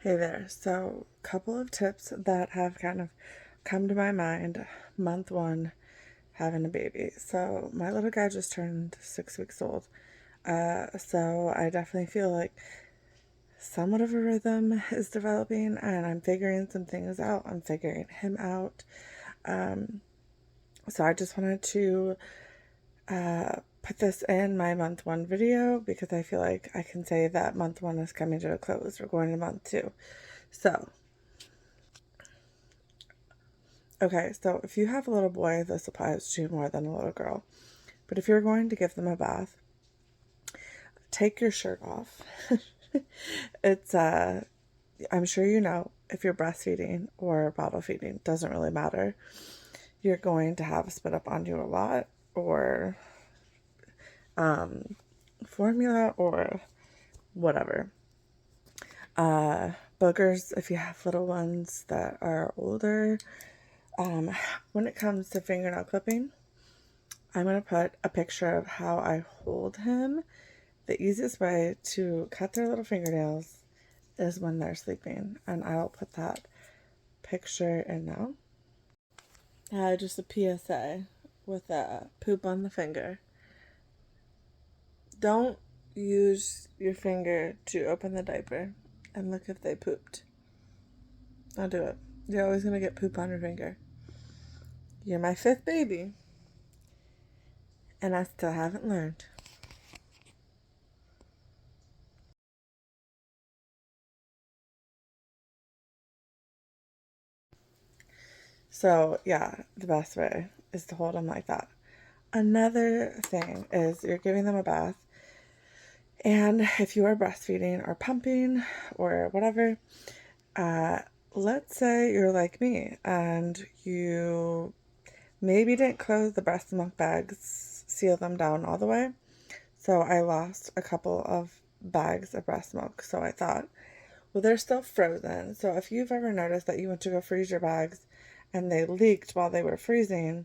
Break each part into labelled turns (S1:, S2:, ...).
S1: Hey there. So, couple of tips that have kind of come to my mind month one having a baby. So, my little guy just turned 6 weeks old. So I definitely feel like somewhat of a rhythm is developing and I'm figuring some things out. I'm figuring him out. Um, so I just wanted to put this in my month one video because I feel like I can say that month one is coming to a close. We're going to month two. So, okay, so if you have a little boy, this applies to more than a little girl. But if you're going to give them a bath, take your shirt off. It's, I'm sure you know, if you're breastfeeding or bottle feeding, doesn't really matter. You're going to have spit up on you a lot, or formula, or whatever. Boogers, if you have little ones that are older. When it comes to fingernail clipping, I'm going to put a picture of how I hold him. The easiest way to cut their little fingernails is when they're sleeping, and I'll put that picture in now. Just a PSA with a poop on the finger. Don't use your finger to open the diaper and look if they pooped. Don't do it. You're always going to get poop on your finger. You're my fifth baby, and I still haven't learned. So, yeah, the best way is to hold them like that. Another thing is you're giving them a bath, and if you are breastfeeding or pumping or whatever, let's say you're like me and you maybe didn't close the breast milk bags, seal them down all the way. So I lost a couple of bags of breast milk. So I thought, well, they're still frozen. So if you've ever noticed that you went to go freeze your bags and they leaked while they were freezing,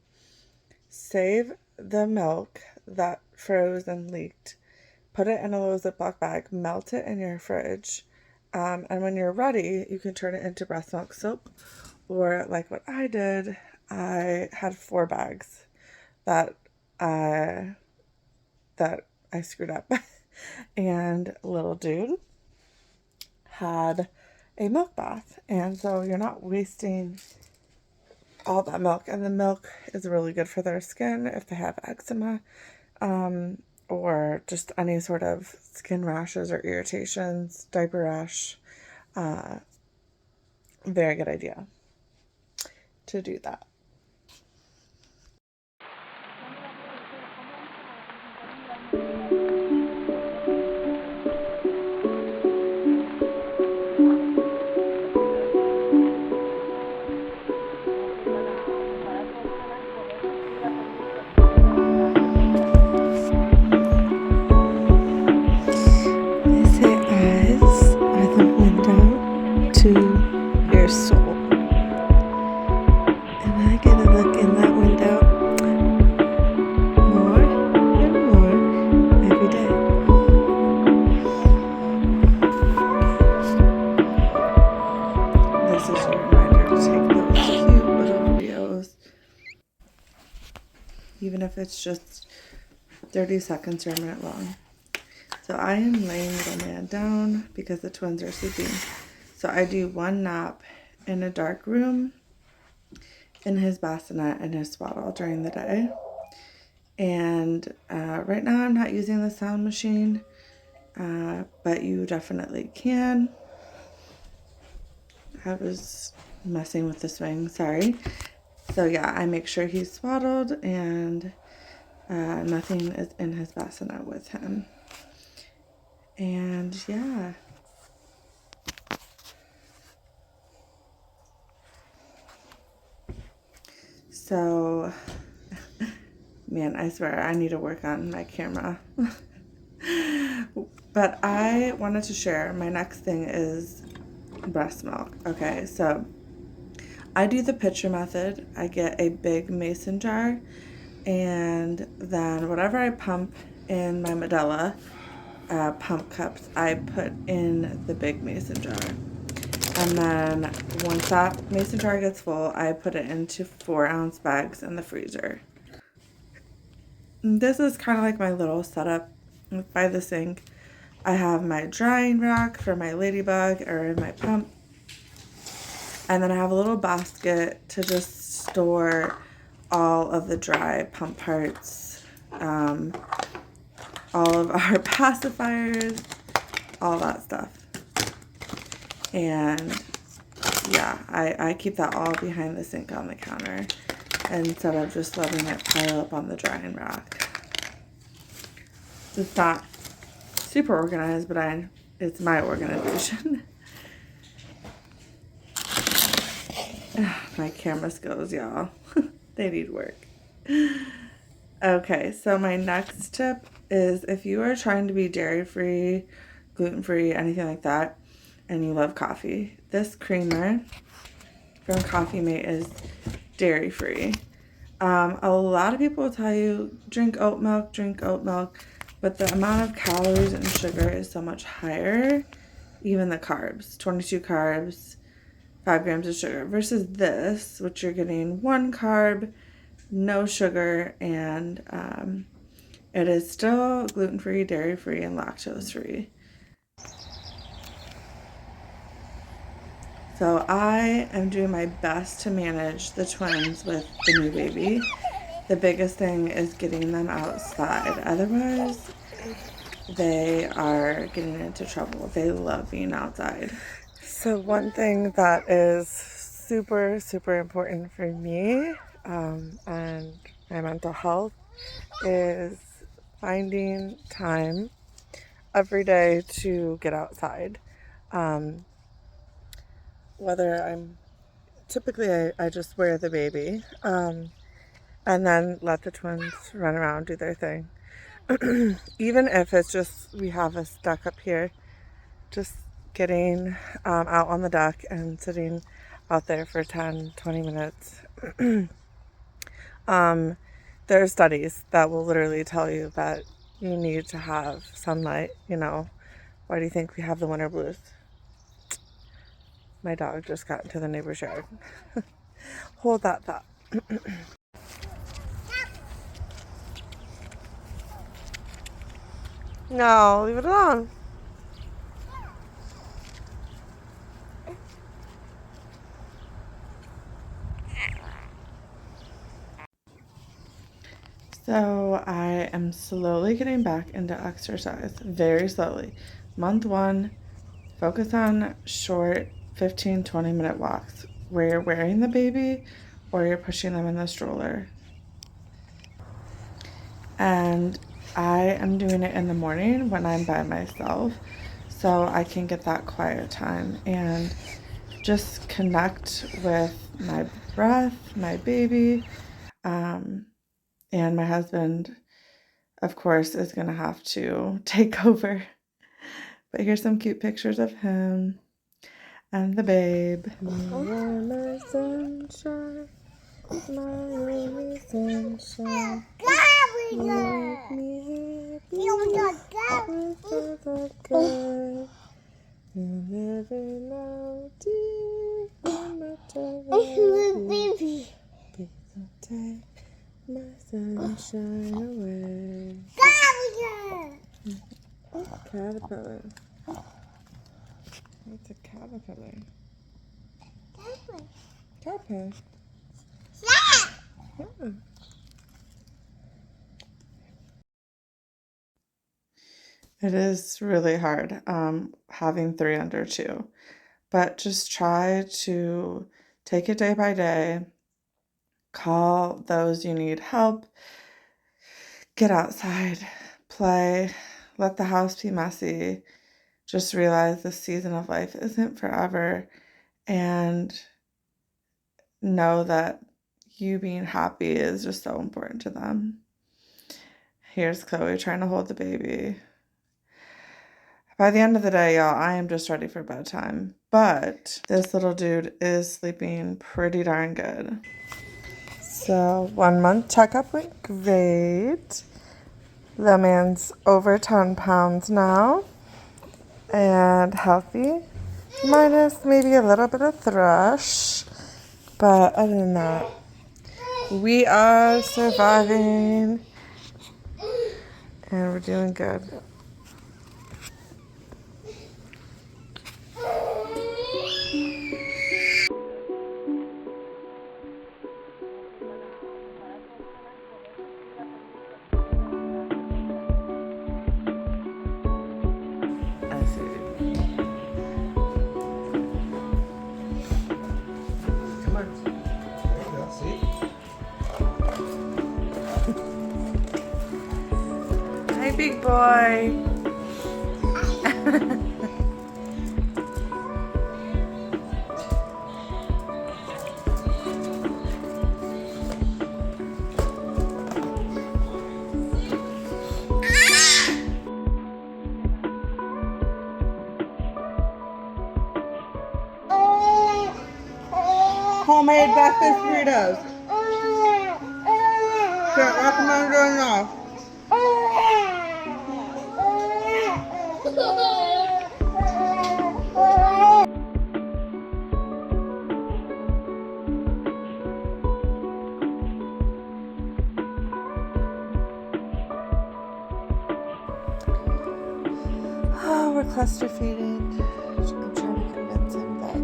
S1: save the milk that froze and leaked, put it in a little Ziploc bag, melt it in your fridge, and when you're ready, you can turn it into breast milk soap. Or like what I did, I had 4 bags that I that I screwed up, and little dude had a milk bath, and so you're not wasting all that milk. And the milk is really good for their skin if they have eczema, or just any sort of skin rashes or irritations, diaper rash. Very good idea to do that. They say eyes are the window to your soul. And I get to look in that window more and more every day. This is your reminder to take those cute little videos, even if it's just 30 seconds or a minute long. So I am laying little man down because the twins are sleeping. So I do one nap in a dark room in his bassinet and his swaddle during the day. And right now I'm not using the sound machine, but you definitely can. I was messing with the swing, sorry. So yeah, I make sure he's swaddled and nothing is in his bassinet with him. And yeah. So, man, I swear I need to work on my camera. But I wanted to share, my next thing is breast milk. Okay, so I do the pitcher method. I get a big mason jar, and then whatever I pump in my Medela pump cups, I put in the big mason jar. And then once that mason jar gets full, I put it into 4-ounce bags in the freezer. And this is kind of like my little setup by the sink. I have my drying rack for my ladybug or my pump. And then I have a little basket to just store all of the dry pump parts, all of our pacifiers, all that stuff. And yeah, I keep that all behind the sink on the counter instead of just letting it pile up on the drying rack. It's not super organized, but it's my organization. My camera skills, y'all. They need work. Okay, so my next tip is if you are trying to be dairy-free, gluten-free, anything like that, and you love coffee, this creamer from Coffee Mate is dairy-free. A lot of people will tell you, drink oat milk, but the amount of calories and sugar is so much higher, even the carbs, 22 carbs, 5 grams of sugar, versus this, which you're getting 1 carb, no sugar, and it is still gluten-free, dairy-free, and lactose-free. So I am doing my best to manage the twins with the new baby. The biggest thing is getting them outside. Otherwise, they are getting into trouble. They love being outside. So one thing that is super, super important for me and my mental health is finding time every day to get outside. Whether I'm typically I just wear the baby and then let the twins run around, do their thing. Even if it's just we have us deck up here, just getting out on the deck and sitting out there for 10-20 minutes. There are studies that will literally tell you that you need to have sunlight. Why do you think we have the winter blues? My dog just got into the neighbor's yard. Hold that thought. No, leave it alone. So I am slowly getting back into exercise, very slowly. Month 1, focus on short 15-20 minute walks where you're wearing the baby or you're pushing them in the stroller. And I am doing it in the morning when I'm by myself so I can get that quiet time and just connect with my breath, my baby, and my husband, of course, is going to have to take over. But here's some cute pictures of him and the babe. My sunshine, my only sunshine. Make me happy. You'll never know, dear, how much I love you. Please don't take my sunshine away. Caterpillar. What's a caterpillar? Caterpillar. Yeah. It is really hard having 3 under 2, but just try to take it day by day. Call those you need help. Get outside, play, let the house be messy. Just realize this season of life isn't forever, and know that you being happy is just so important to them. Here's Chloe trying to hold the baby. By the end of the day, y'all, I am just ready for bedtime. But this little dude is sleeping pretty darn good. So 1 month checkup went great. The man's over 10 pounds now and healthy. minus maybe a little bit of thrush. But other than that, we are surviving and we're doing good. I see. Come on.
S2: There you go, see?
S1: Hi, big boy. Homemade breakfast burritos. Can't recommend it enough. Oh, we're cluster feeding. I'm trying to convince him that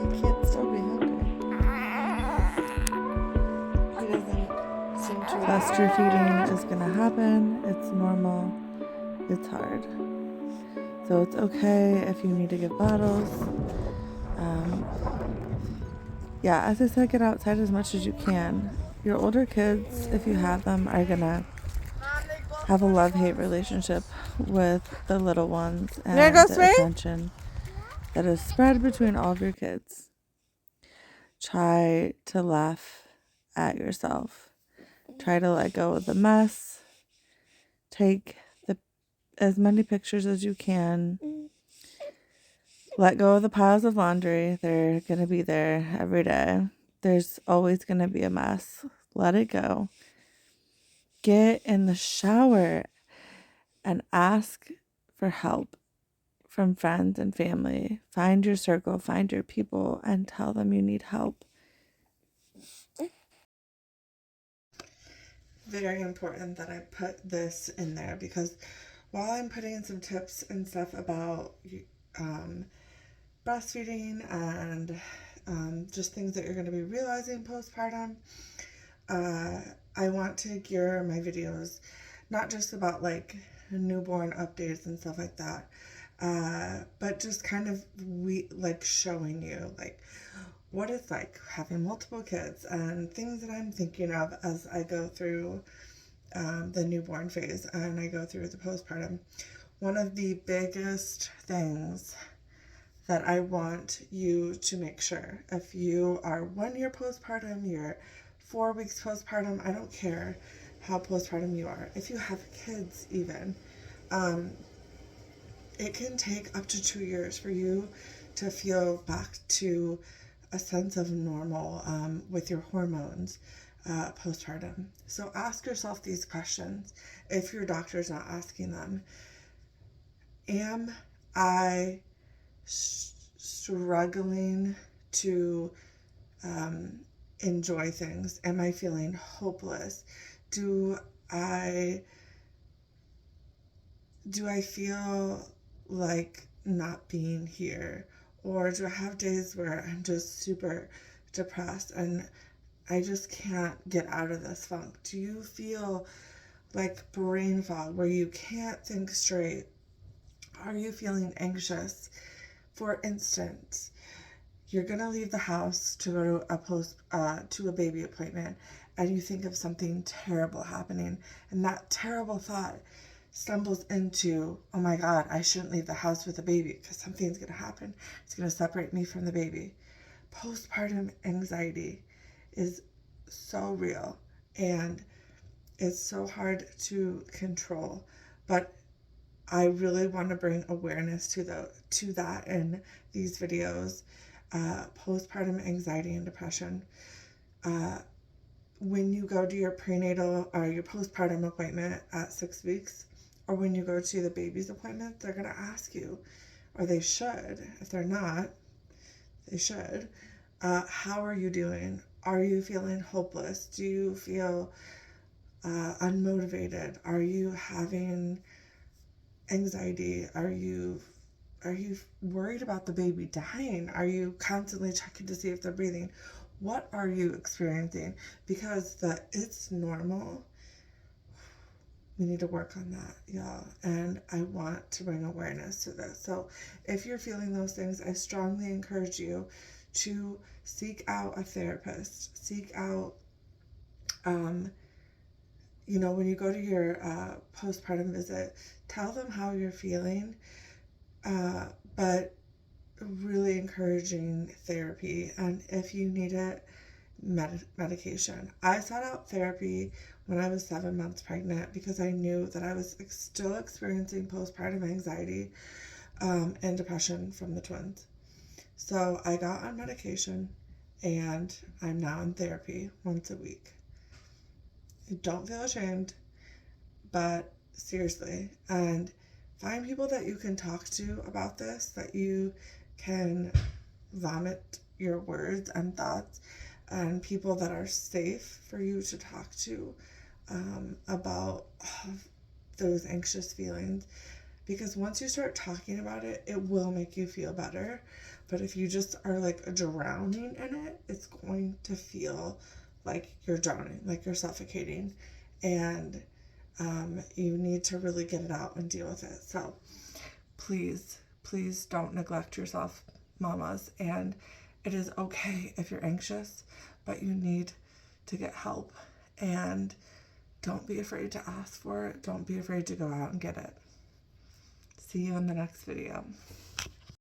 S1: he can't still be hungry. He doesn't seem to. Cluster feeding is gonna happen. It's normal. It's hard. So it's okay if you need to give bottles. Yeah, as I said, get outside as much as you can. Your older kids, if you have them, are gonna have a love-hate relationship with the little ones and the attention that is spread between all of your kids. Try to laugh at yourself. Try to let go of the mess. Take as many pictures as you can. Let go of the piles of laundry. They're going to be there every day. There's always going to be a mess. Let it go. Get in the shower and ask for help from friends and family. Find your circle, find your people, and tell them you need help. Very important that I put this in there because while I'm putting in some tips and stuff about breastfeeding and just things that you're going to be realizing postpartum, I want to gear my videos not just about like newborn updates and stuff like that, but just kind of showing you like what it's like having multiple kids and things that I'm thinking of as I go through the newborn phase and I go through the postpartum. One of the biggest things that I want you to make sure, if you are 1 year postpartum, you're 4 weeks postpartum, I don't care how postpartum you are. If you have kids even, it can take up to 2 years for you to feel back to a sense of normal with your hormones postpartum. So ask yourself these questions if your doctor's not asking them. Am I struggling to enjoy things? Am I feeling hopeless? Do I feel like not being here? Or do I have days where I'm just super depressed and I just can't get out of this funk? Do you feel like brain fog where you can't think straight? Are you feeling anxious? For instance, you're gonna leave the house to go to a baby appointment, and you think of something terrible happening, and that terrible thought stumbles into, oh my God, I shouldn't leave the house with a baby because something's gonna happen. It's gonna separate me from the baby. Postpartum anxiety is so real, and it's so hard to control, but I really want to bring awareness to that in these videos. Postpartum anxiety and depression. When you go to your prenatal or your postpartum appointment at 6 weeks, or when you go to the baby's appointment, they're going to ask you, or they should. If they're not, they should. How are you doing? Are you feeling hopeless? Do you feel unmotivated? Are you having anxiety? Are you worried about the baby dying? Are you constantly checking to see if they're breathing? What are you experiencing? Because it's normal. We need to work on that, y'all. And I want to bring awareness to this. So if you're feeling those things, I strongly encourage you to seek out a therapist. Seek out, when you go to your postpartum visit, tell them how you're feeling, but really encouraging therapy. And if you need it, medication. I sought out therapy when I was 7 months pregnant because I knew that I was still experiencing postpartum anxiety and depression from the twins. So I got on medication and I'm now in therapy once a week. Don't feel ashamed, but seriously, and find people that you can talk to about this, that you can vomit your words and thoughts, and people that are safe for you to talk to about those anxious feelings. Because once you start talking about it, it will make you feel better. But if you just are like drowning in it, it's going to feel like you're drowning, like you're suffocating. And you need to really get it out and deal with it. So please, please don't neglect yourself, mamas. And it is okay if you're anxious, but you need to get help. And don't be afraid to ask for it. Don't be afraid to go out and get it. See you in the next video.